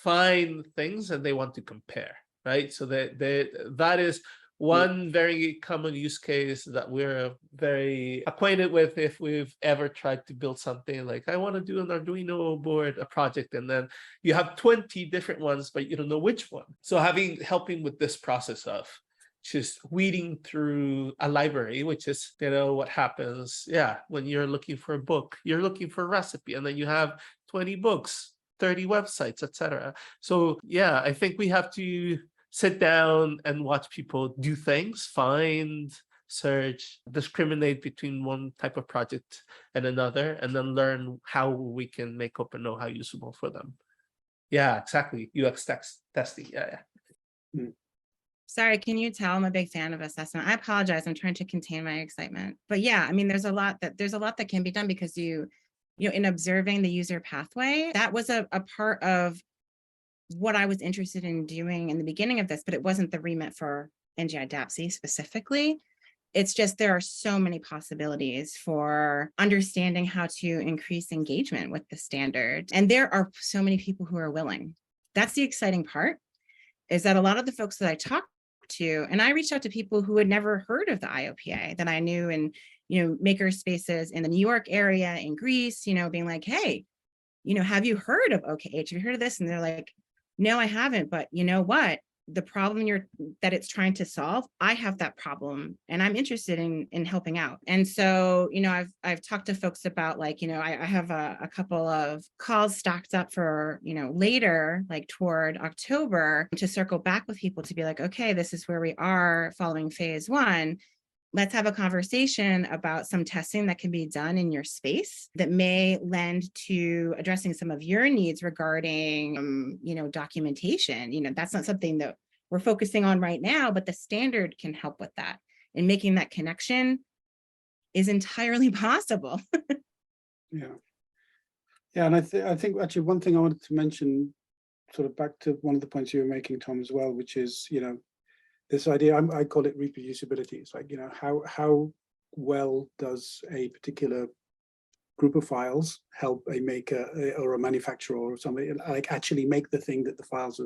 find things and they want to compare, right? So that is one very common use case that we're very acquainted with. If we've ever tried to build something like, I want to do an Arduino board, a project, and then you have 20 different ones, but you don't know which one. So helping with this process of just weeding through a library, which is, you know, what happens, when you're looking for a book, you're looking for a recipe, and then you have 20 books, 30 websites, etc. So I think we have to sit down and watch people do things, find search, discriminate between one type of project and another, and then learn how we can make open know-how usable for them. Yeah, exactly. UX testing. Yeah. Sorry, can you tell I'm a big fan of assessment? I apologize. I'm trying to contain my excitement. But yeah, I mean, there's a lot that can be done because you know, in observing the user pathway, that was a part of what I was interested in doing in the beginning of this, but it wasn't the remit for NGI DAPSI specifically. It's just there are so many possibilities for understanding how to increase engagement with the standard. And there are so many people who are willing. That's the exciting part, is that a lot of the folks that I talked to, and I reached out to people who had never heard of the IOPA that I knew in, you know, maker spaces in the New York area, in Greece, you know, being like, hey, you know, have you heard of OKH? Have you heard of this? And they're like, no, I haven't, but you know what? The problem that it's trying to solve, I have that problem and I'm interested in helping out. And so, you know, I've talked to folks about, like, you know, I have a couple of calls stacked up for, you know, later, like toward October, to circle back with people to be like, okay, this is where we are following phase one. Let's have a conversation about some testing that can be done in your space that may lend to addressing some of your needs regarding, you know, documentation. You know, that's not something that we're focusing on right now, but the standard can help with that. And making that connection is entirely possible. Yeah. And I think actually one thing I wanted to mention, sort of back to one of the points you were making, Tom, as well, which is, you know, this idea, I call it reproducibility. It's like, you know, how well does a particular group of files help a maker or a manufacturer or somebody like actually make the thing that the files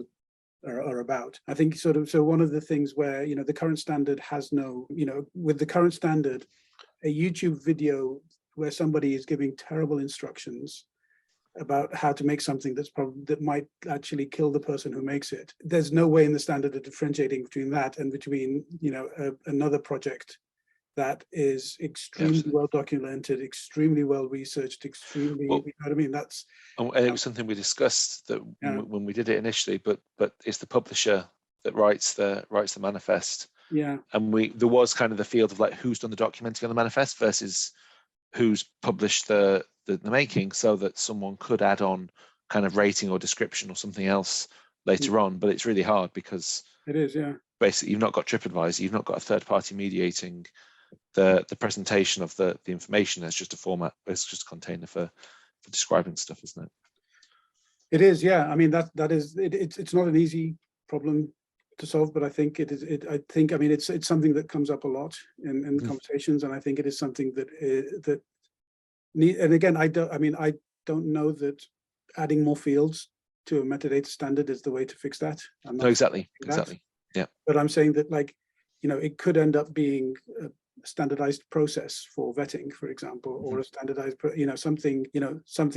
are about. I think so one of the things where, you know, the current standard has no, you know, with the current standard, a YouTube video where somebody is giving terrible instructions about how to make something that might actually kill the person who makes it. There's no way in the standard of differentiating between that and between, you know, another project that is extremely well documented, extremely well researched, extremely, you know what I mean? That's, and it was something we discussed that when we did it initially, but it's the publisher that writes the manifest. Yeah. And there was kind of the field of like who's done the documenting on the manifest versus who's published the making, so that someone could add on kind of rating or description or something else later on. But it's really hard because it is, basically you've not got TripAdvisor, you've not got a third party mediating the presentation of the information. As just a format, it's just a container for describing stuff, isn't it? It is, yeah. I mean, it's not an easy problem to solve, but I think it is. I mean, it's something that comes up a lot in conversations, and I think it is something that and again, I don't know that adding more fields to a metadata standard is the way to fix that. No, exactly. Yeah. But I'm saying that, like, you know, it could end up being a standardized process for vetting, for example, or a standardized, you know, something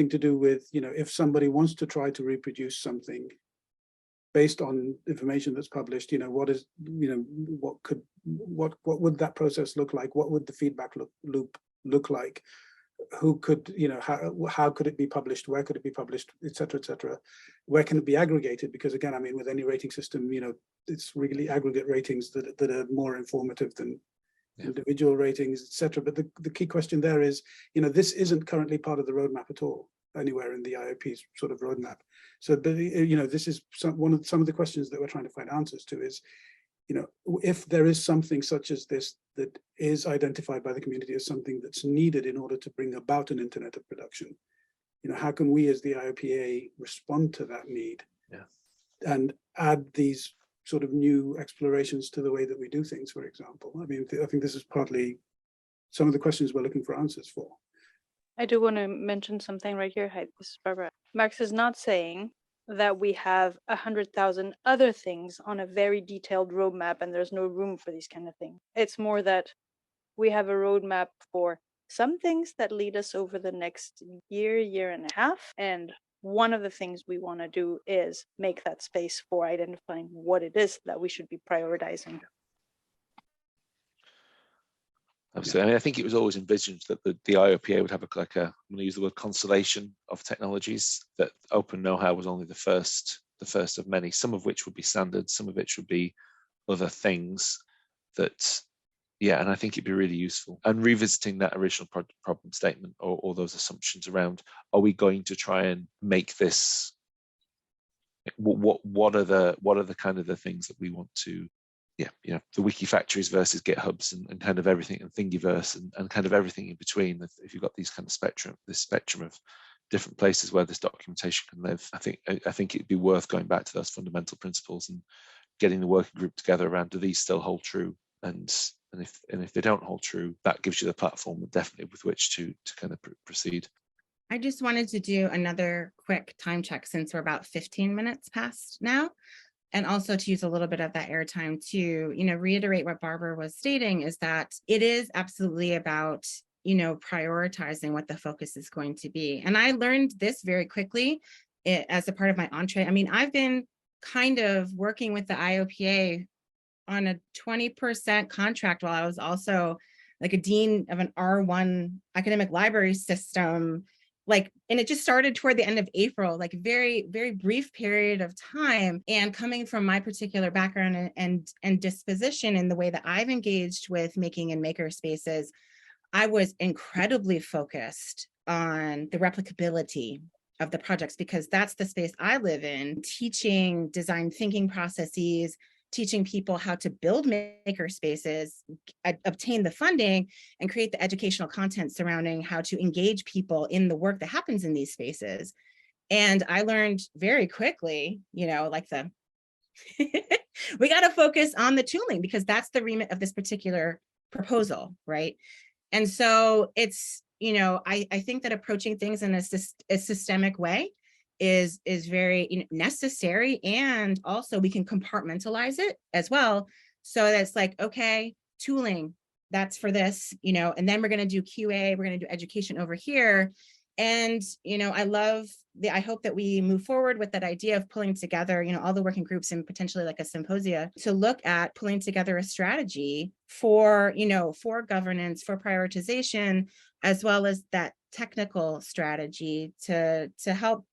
to do with, you know, if somebody wants to try to reproduce something based on information that's published, you know, what would that process look like? What would the feedback loop look like? Who could, you know, how could it be published? Where could it be published, et cetera, et cetera? Where can it be aggregated? Because again, I mean, with any rating system, you know, it's really aggregate ratings that are more informative than individual ratings, et cetera. But the key question there is, you know, this isn't currently part of the roadmap at all, anywhere in the IOP's sort of roadmap. So, but, you know, this is some of the questions that we're trying to find answers to is, you know, if there is something such as this that is identified by the community as something that's needed in order to bring about an internet of production, you know, how can we as the IOPA respond to that need and add these sort of new explorations to the way that we do things, for example? I mean, I think this is partly some of the questions we're looking for answers for. I do want to mention something right here. Hi, this is Barbara. Max is not saying that we have 100,000 other things on a very detailed roadmap and there's no room for these kind of things. It's more that we have a roadmap for some things that lead us over the next year and a half. And one of the things we want to do is make that space for identifying what it is that we should be prioritizing. Absolutely. I mean, I think it was always envisioned that the IOPA would have I'm going to use the word constellation of technologies, that open know-how was only the first of many, some of which would be standard, some of which would be other things that Yeah, and I think it'd be really useful. And revisiting that original problem statement or those assumptions around, are we going to try and make this? What are the kind of the things that we want to? Yeah, the wiki factories versus GitHubs and kind of everything, and Thingiverse and kind of everything in between. If you've got these kind of this spectrum of different places where this documentation can live, I think it'd be worth going back to those fundamental principles and getting the working group together around, do these still hold true? And if they don't hold true, that gives you the platform definitely with which to kind of proceed. I just wanted to do another quick time check since we're about 15 minutes past now, and also to use a little bit of that airtime to, reiterate what Barbara was stating, is that it is absolutely about, prioritizing what the focus is going to be. And I learned this very quickly as a part of my entree. I mean, I've been kind of working with the IOPA on a 20% contract while I was also like a dean of an R1 academic library system. And it just started toward the end of April, like very, very brief period of time. And coming from my particular background and disposition in the way that I've engaged with making and maker spaces, I was incredibly focused on the replicability of the projects, because that's the space I live in, teaching design thinking processes, teaching people how to build maker spaces, obtain the funding, and create the educational content surrounding how to engage people in the work that happens in these spaces. And I learned very quickly, we got to focus on the tooling, because that's the remit of this particular proposal, right? And so it's, I think that approaching things in a systemic way is very necessary, and also we can compartmentalize it as well. So that's like, okay, tooling, that's for this, and then we're going to do QA, we're going to do education over here. And, I hope that we move forward with that idea of pulling together, all the working groups and potentially like a symposia to look at pulling together a strategy for, for governance, for prioritization, as well as that technical strategy to help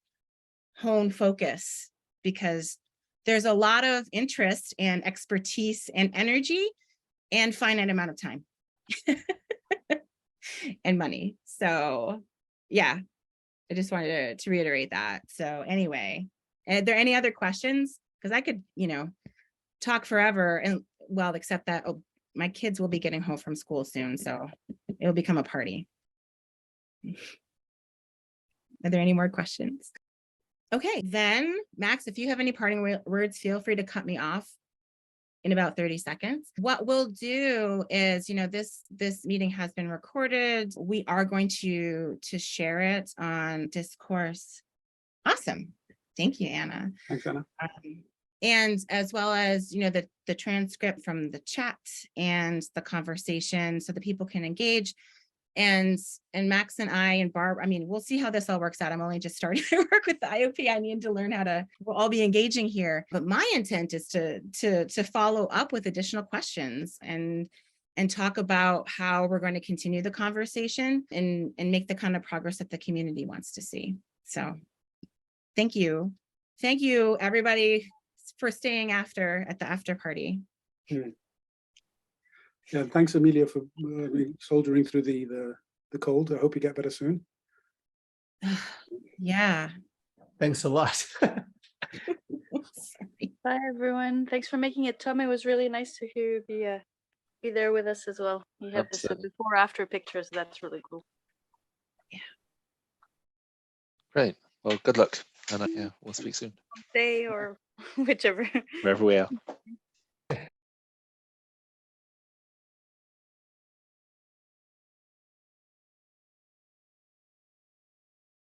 hone focus, because there's a lot of interest and expertise and energy and finite amount of time and money. So yeah, I just wanted to reiterate that. So anyway, are there any other questions? Because I could, talk forever, and well, except that my kids will be getting home from school soon, so it'll become a party. Are there any more questions? Okay, then Max, if you have any parting words, feel free to cut me off in about 30 seconds. What we'll do is, this meeting has been recorded. We are going to share it on Discourse. Awesome. Thank you, Anna. Thanks, Anna. And as well as, the transcript from the chat and the conversation, so that people can engage. And Max and I and Barb, we'll see how this all works out. I'm only just starting to work with the IOP. I need to learn we'll all be engaging here. But my intent is to follow up with additional questions and talk about how we're going to continue the conversation and make the kind of progress that the community wants to see. So thank you. Thank you, everybody, for staying at the after party. Yeah, thanks, Amelia, for soldiering through the cold. I hope you get better soon. Yeah. Thanks a lot. Bye, everyone. Thanks for making it, Tom. It was really nice to hear you be there with us as well. You have this before-after pictures. That's really cool. Yeah. Great. Well, good luck. And we'll speak soon. Day or whichever. Wherever we are.